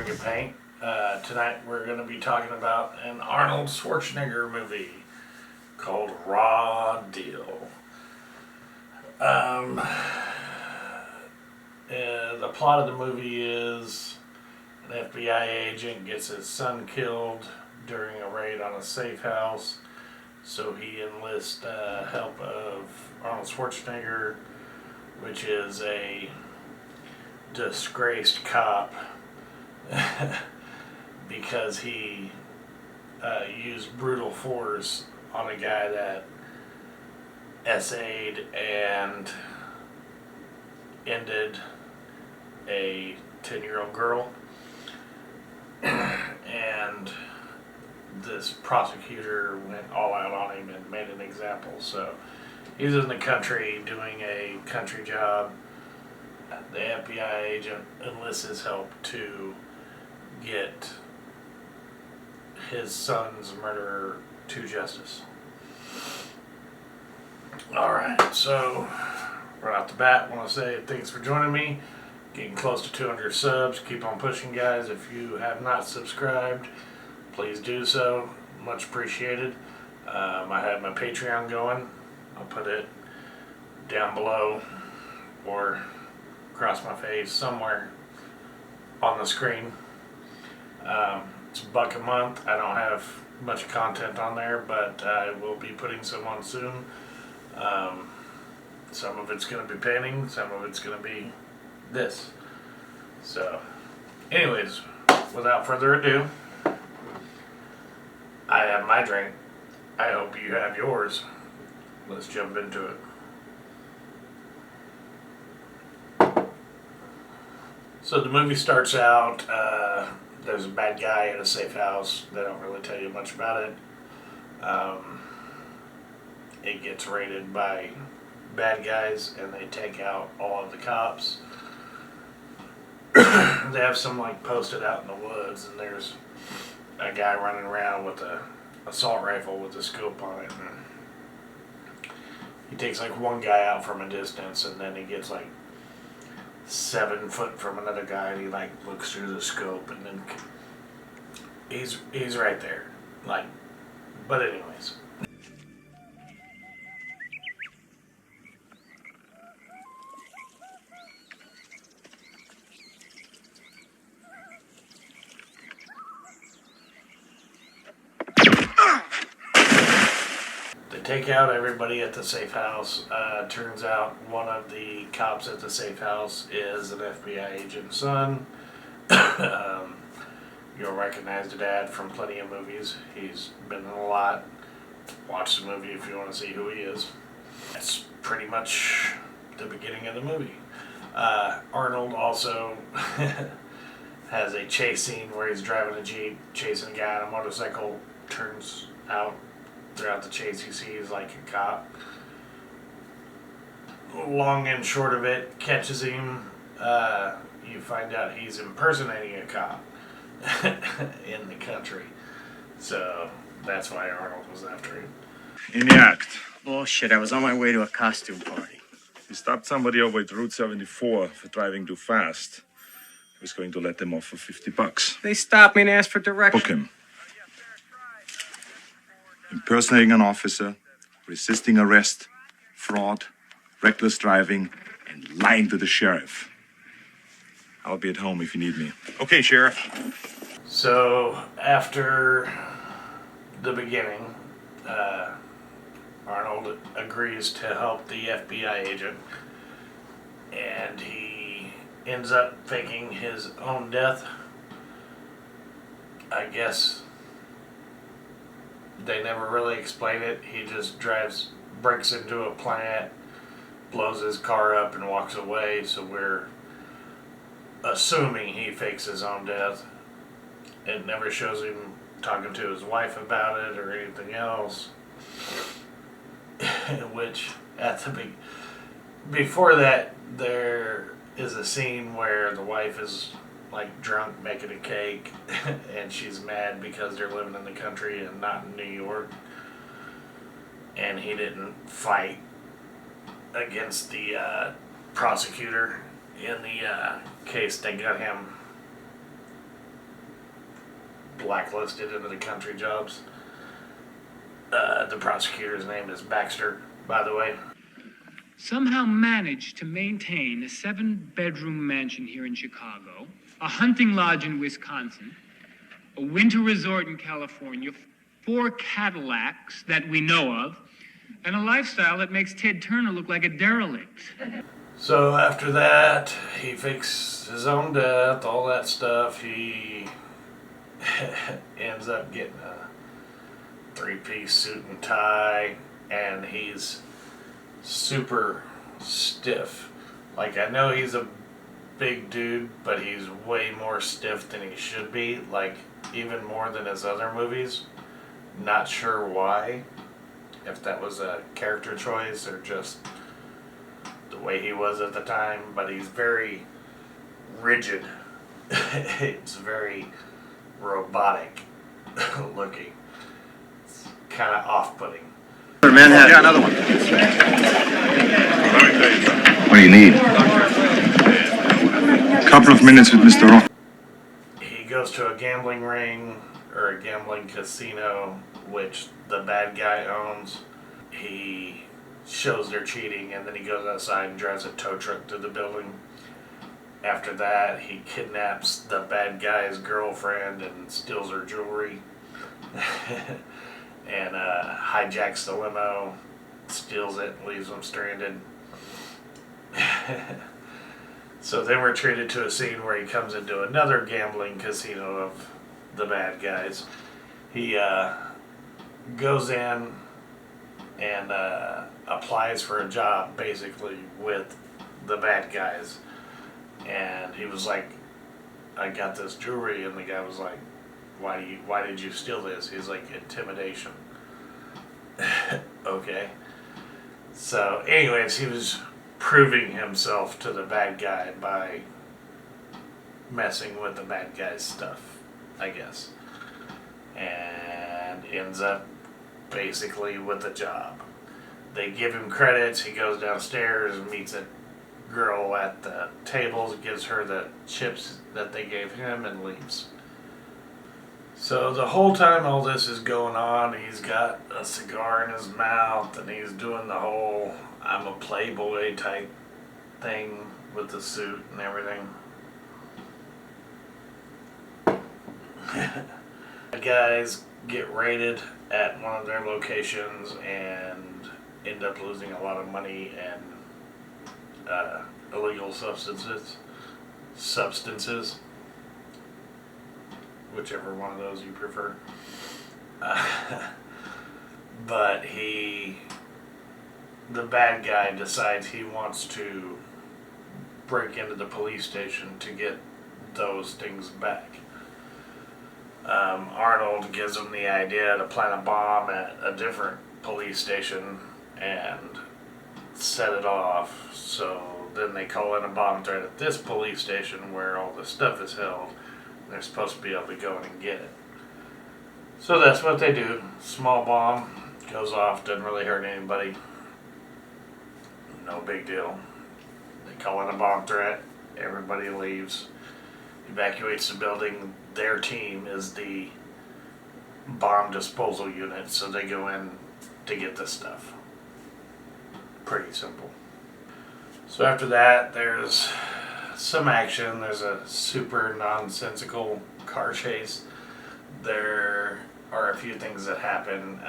Drinking Paint. Tonight we're going to be talking about an Arnold Schwarzenegger movie called Raw Deal. The plot of the movie is an FBI agent gets his son killed during a raid on a safe house, so he enlists help of Arnold Schwarzenegger, which is a disgraced cop because he used brutal force on a guy that essayed and ended a 10-year-old girl. And this prosecutor went all out on him and made an example. So he's in the country doing a country job. The FBI agent enlists his help to get his son's murderer to justice. Alright, so right off the bat, I want to say thanks for joining me. Getting close to 200 subs. Keep on pushing, guys. If you have not subscribed, please do so. Much appreciated. I have my Patreon going. I'll put it down below or across my face somewhere on the screen. It's $1 a month. I don't have much content on there, but I will be putting some on soon. Some of it's going to be painting, some of it's going to be this. So, anyways, without further ado, I have my drink. I hope you have yours. Let's jump into it. So the movie starts out, there's a bad guy in a safe house. They don't really tell you much about it. It gets raided by bad guys and they take out all of the cops. They have some posted out in the woods, and there's a guy running around with a assault rifle with a scope on it. And he takes one guy out from a distance, and then he gets 7 foot from another guy, and he looks through the scope, and then he's right there. But anyways. They take out everybody at the safe house. Turns out one of the cops at the safe house is an FBI agent's son. You'll recognize the dad from plenty of movies. He's been in a lot. Watch the movie if you want to see who he is. That's pretty much the beginning of the movie. Arnold also has a chase scene where he's driving a Jeep, chasing a guy on a motorcycle. Turns out throughout the chase he sees a cop. Long and short of it, catches him. You find out he's impersonating a cop in the country. So that's why Arnold was after him. In the act. Bullshit, I was on my way to a costume party. He stopped somebody over at Route 74 for driving too fast. He was going to let them off for $50. They stopped me and asked for directions. Book him. Impersonating an officer, resisting arrest, fraud, reckless driving, and lying to the sheriff. I'll be at home if you need me. Okay, Sheriff. So after the beginning, Arnold agrees to help the FBI agent, and he ends up faking his own death. I guess they never really explain it. He just breaks into a plant, blows his car up, and walks away. So we're assuming he fakes his own death. It never shows him talking to his wife about it or anything else. Which, before that, there is a scene where the wife is drunk making a cake and she's mad because they're living in the country and not in New York, and he didn't fight against the prosecutor in the case. They got him blacklisted into the country jobs. The prosecutor's name is Baxter, by the way. Somehow managed to maintain a 7-bedroom mansion here in Chicago, a hunting lodge in Wisconsin, a winter resort in California, 4 Cadillacs that we know of, and a lifestyle that makes Ted Turner look like a derelict. So after that, he fakes his own death, all that stuff. He ends up getting a 3-piece suit and tie, and he's super stiff. Like, I know he's a big dude, but he's way more stiff than he should be, like even more than his other movies. Not sure why, if that was a character choice or just the way he was at the time, but he's very rigid. It's very robotic looking. It's kind of off-putting. Manhattan. Yeah, another one. What do you need? Couple of minutes with Mr. Rock. He goes to a gambling ring, or a gambling casino, which the bad guy owns. He shows they're cheating, and then he goes outside and drives a tow truck to the building. After that, he kidnaps the bad guy's girlfriend and steals her jewelry. And hijacks the limo, steals it, and leaves them stranded. So then we're treated to a scene where he comes into another gambling casino of the bad guys. He goes in and applies for a job, basically, with the bad guys. And he was like, I got this jewelry, and the guy was like, why did you steal this? He's like, intimidation. Okay. So anyways, he was proving himself to the bad guy by messing with the bad guy's stuff, I guess. And ends up basically with a job. They give him credits, he goes downstairs and meets a girl at the tables, gives her the chips that they gave him, and leaves. So the whole time all this is going on, he's got a cigar in his mouth, and he's doing the whole I'm a playboy type thing with the suit and everything. The guys get raided at one of their locations and end up losing a lot of money and illegal substances. Whichever one of those you prefer. But the bad guy decides he wants to break into the police station to get those things back. Arnold gives him the idea to plant a bomb at a different police station and set it off. So then they call in a bomb threat at this police station where all the stuff is held. They're supposed to be able to go in and get it. So that's what they do. Small bomb goes off, doesn't really hurt anybody. No big deal. They call in a bomb threat. Everybody leaves. Evacuates the building. Their team is the bomb disposal unit, so they go in to get this stuff. Pretty simple. So after that, there's some action. There's a super nonsensical car chase. There are a few things that happen.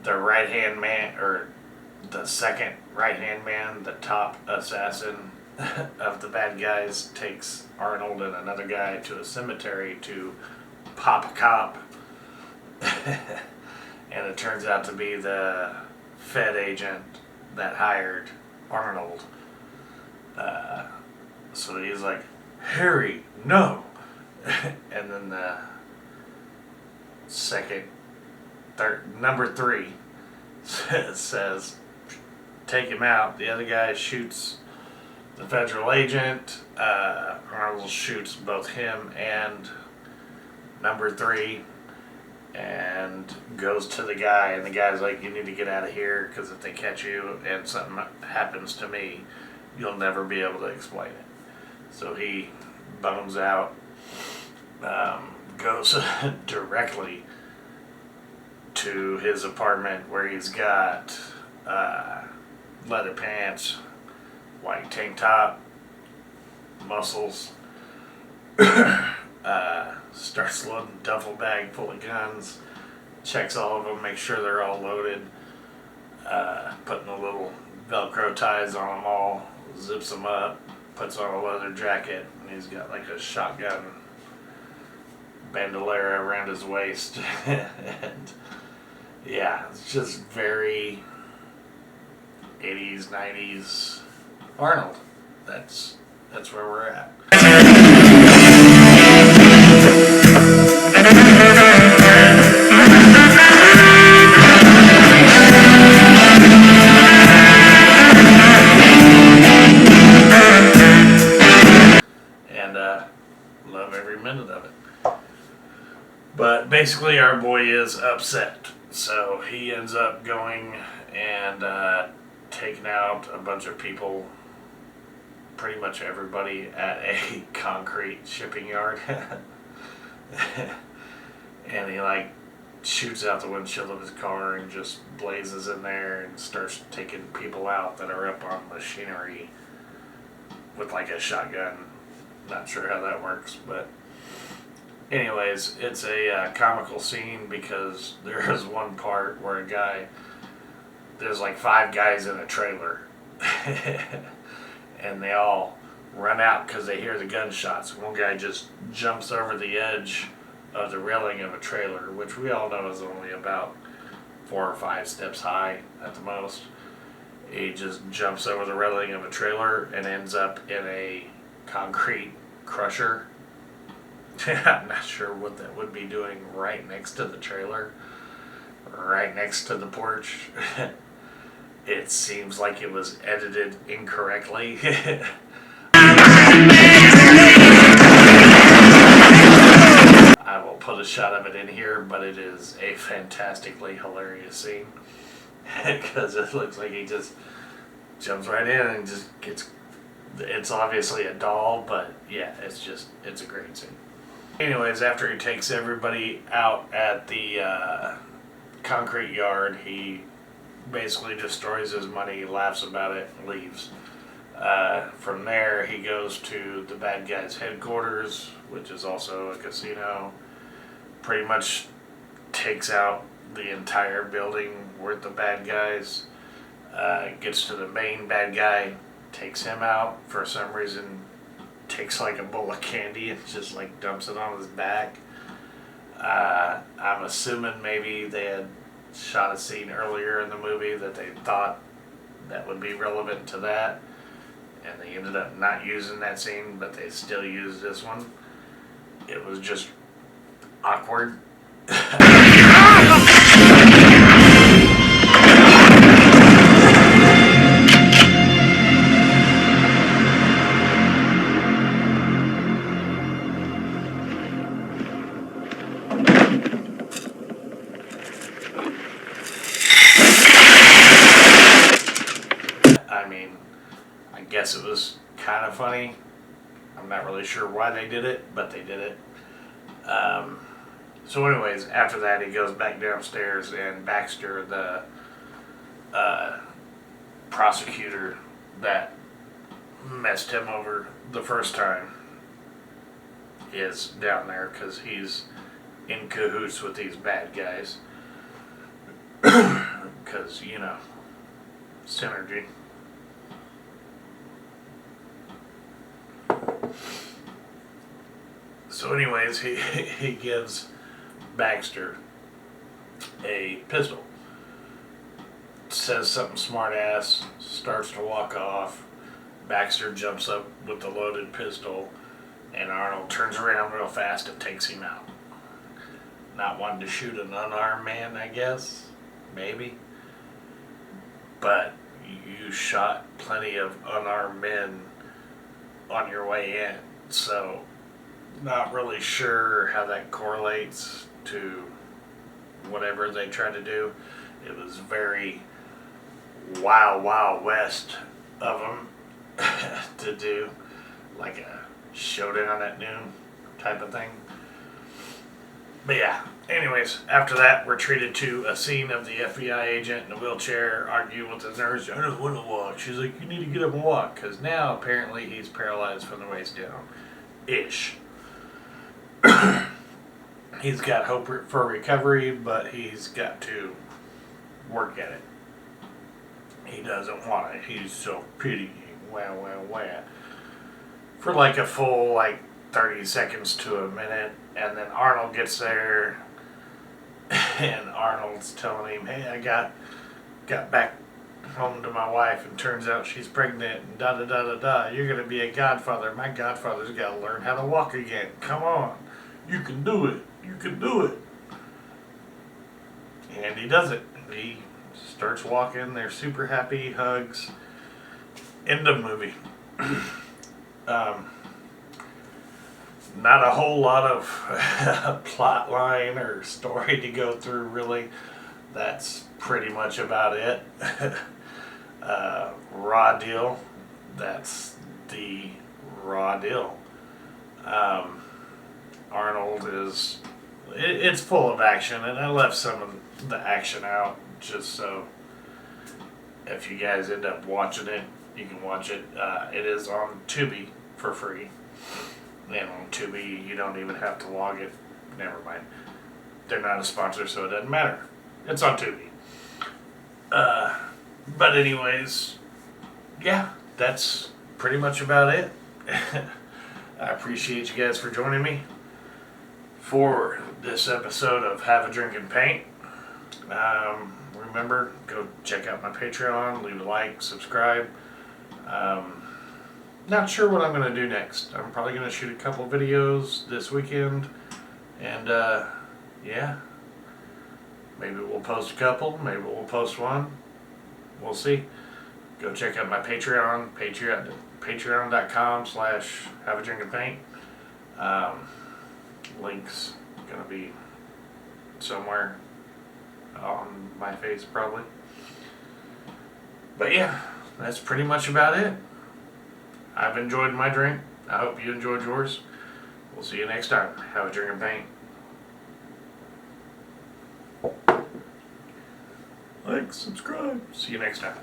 The right-hand man, or the second right-hand man, the top assassin of the bad guys, takes Arnold and another guy to a cemetery to pop a cop. And it turns out to be the Fed agent that hired Arnold. So he's like, Harry, no. And then the number 3 says, take him out. The other guy shoots the federal agent. Arnold shoots both him and number 3 and goes to the guy, and the guy's like, you need to get out of here, because if they catch you and something happens to me, you'll never be able to explain it. So he bones out, goes directly to his apartment where he's got leather pants, white tank top, muscles. Starts loading a duffel bag full of guns, checks all of them, makes sure they're all loaded, putting the little Velcro ties on them all, zips them up, puts on a leather jacket, and he's got like a shotgun bandolier around his waist. And yeah, it's just very 80s, 90s Arnold. That's where we're at. And love every minute of it. But basically our boy is upset. So he ends up going and taking out a bunch of people, pretty much everybody at a concrete shipping yard. And he like shoots out the windshield of his car and just blazes in there and starts taking people out that are up on machinery with like a shotgun. Not sure how that works, but anyways, it's a comical scene because there is one part where there's like 5 guys in a trailer and they all run out because they hear the gunshots. One guy just jumps over the edge of the railing of a trailer, which we all know is only about 4 or 5 steps high at the most. He just jumps over the railing of a trailer and ends up in a concrete crusher. I'm not sure what that would be doing right next to the trailer, right next to the porch. It seems like it was edited incorrectly. I will put a shot of it in here, but it is a fantastically hilarious scene. Because it looks like he just jumps right in and just gets... It's obviously a doll, but yeah, it's a great scene. Anyways, after he takes everybody out at the concrete yard, he basically destroys his money, laughs about it, and leaves. From there, he goes to the bad guy's headquarters, which is also a casino. Pretty much takes out the entire building with the bad guys. Gets to the main bad guy, takes him out. For some reason, takes like a bowl of candy and just like dumps it on his back. I'm assuming maybe they had shot a scene earlier in the movie that they thought that would be relevant to that, and they ended up not using that scene, but they still used this one. It was just awkward. I mean, I guess it was kind of funny. I'm not really sure why they did it, but they did it. So anyways, after that he goes back downstairs, and Baxter, the prosecutor that messed him over the first time, is down there because he's in cahoots with these bad guys. Because, you know, synergy. So anyways, he gives Baxter a pistol. Says something smart ass, starts to walk off. Baxter jumps up with the loaded pistol, and Arnold turns around real fast and takes him out. Not wanting to shoot an unarmed man, I guess. Maybe. But you shot plenty of unarmed men on your way in, so not really sure how that correlates to whatever they try to do. It was very wild, wild west of them to do like a showdown at noon type of thing. But yeah, anyways, after that, we're treated to a scene of the FBI agent in a wheelchair arguing with the nurse. I don't want to walk. She's like, you need to get up and walk. Because now, apparently, he's paralyzed from the waist down. Ish. He's got hope for recovery, but he's got to work at it. He doesn't want it. He's so pitying. Wow, wow, wow. For like a full, 30 seconds to a minute. And then Arnold gets there. And Arnold's telling him, hey, I got back home to my wife, and turns out she's pregnant, and da da da da da. You're going to be a godfather. My godfather's got to learn how to walk again. Come on. You can do it. You can do it. And he does it. He starts walking. They're super happy. Hugs. End of movie. Not a whole lot of plot line or story to go through, really. That's pretty much about it. Raw deal. That's the raw deal. Arnold is... It's full of action, and I left some of the action out just so if you guys end up watching it, you can watch it. It is on Tubi for free. And on Tubi, you don't even have to log it. Never mind. They're not a sponsor, so it doesn't matter. It's on Tubi. But anyways, yeah, that's pretty much about it. I appreciate you guys for joining me for this episode of Have a Drink and Paint. Remember, go check out my Patreon, leave a like, subscribe. Not sure what I'm going to do next. I'm probably going to shoot a couple videos this weekend. And, yeah. Maybe we'll post a couple. Maybe we'll post one. We'll see. Go check out my Patreon. Patreon.com/Have a Drink and Paint. Link's going to be somewhere on my face, probably. But, yeah. That's pretty much about it. I've enjoyed my drink. I hope you enjoyed yours. We'll see you next time. Have a drink and paint. Like, subscribe. See you next time.